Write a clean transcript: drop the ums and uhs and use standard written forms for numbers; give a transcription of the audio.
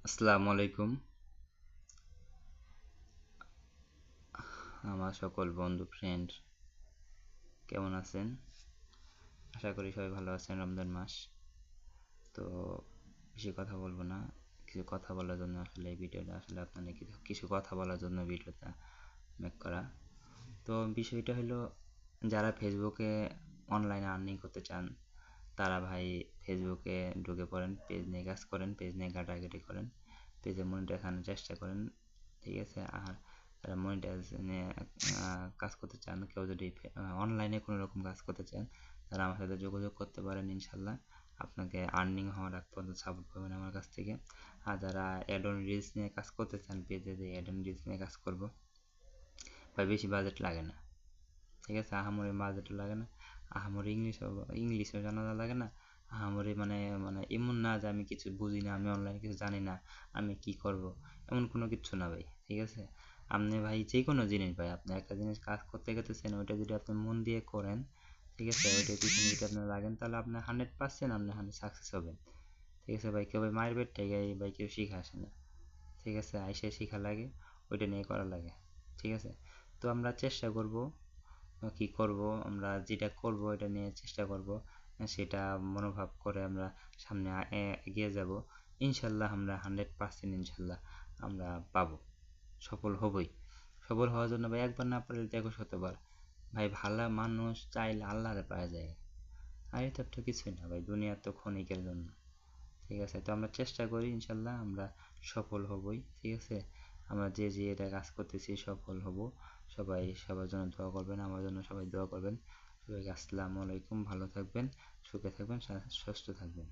আসসালামু আলাইকুম আমার সকল বন্ধু ফ্রেন্ড কেমন আছেন? আশা করি সবাই ভালো আছেন। রমজান মাস তো বেশি কথা বলবো না। কিছু কথা বলার জন্য আসলে এই ভিডিওটা আসলে আপনাদের কিছু কথা বলার জন্য ভিডিওটা মেক করা। তো বিষয়টা হলো, যারা ফেসবুকে অনলাইনে আর্নিং করতে চান তারা ভাই ফেসবুকে ঢুকে পড়েন, পেজ নিয়ে কাজ করেন, পেজ নিয়ে ঘাটাঘাটি করেন, পেজে মনিটাইজেশনের চেষ্টা করেন। ঠিক আছে? আর যারা মনিটাইজেশনে কাজ করতে চান, কেউ যদি অনলাইনে কোনো রকম কাজ করতে চান, তারা আমার সাথে যোগাযোগ করতে পারেন। ইনশাল্লাহ আপনাকে আর্নিং হওয়ার আগ পর্যন্ত সাপোর্ট পাবেন আমার কাছ থেকে। আর যারা অ্যাড অন রিলস নিয়ে কাজ করতে চান, পেজে যে অ্যাড অন রিলস নিয়ে কাজ করবো, বা বেশি বাজেট লাগে না। ঠিক আছে? আহামরি বাজেটও লাগে না, আহামরি ইংলিশও জানা লাগে না, আহামরি মানে মানে এমন না যে আমি কিছু বুঝি না, আমি অনলাইনে কিছু জানি না, আমি কি করব, এমন কোনো কিচ্ছু না ভাই। ঠিক আছে? আপনি ভাই যে কোনো জিনিস, ভাই আপনি একটা জিনিস কাজ করতে গেতেছেন, ওইটা যদি আপনি মন দিয়ে করেন, ঠিক আছে, ওইটা পিছনে যদি আপনি লাগেন, তাহলে আপনি 100% আপনি 100 সাকসেস হবেন। ঠিক আছে ভাই? কেউ ভাই মায়ের পেট থেকে ভাই কেউ শিখে আসে না। ঠিক আছে? আইসে শিখা লাগে, ওইটা নিয়ে করা লাগে। ঠিক আছে? তো আমরা চেষ্টা করব, কি করব, আমরা যেটা করব এটা নিয়ে চেষ্টা করব, সেটা মনোভাব করে আমরা সামনে এগিয়ে যাব। ইনশাল্লাহ আমরা 100% ইনশাল্লাহ আমরা পাবো, সফল হবই। সফল হওয়ার জন্য ভাই একবার না পারলে দেখো শতবার। ভাই ভালো মানুষ চাইলে আল্লাহরে পাওয়া যায়। আর এটা তো কিছুই না ভাই, দুনিয়া তো ক্ষণিকের জন্য। ঠিক আছে? তো আমরা চেষ্টা করি, ইনশাল্লাহ আমরা সফল হবই। ঠিক আছে? আমরা যে যে এটা কাজ করতেছি সফল হব। সবাই সবার জন্য দোয়া করবেন, আমার জন্য সবাই দোয়া করবেন। সবাইকে আসসালামু আলাইকুম। ভালো থাকবেন, সুখে থাকবেন, সুস্থ থাকবেন।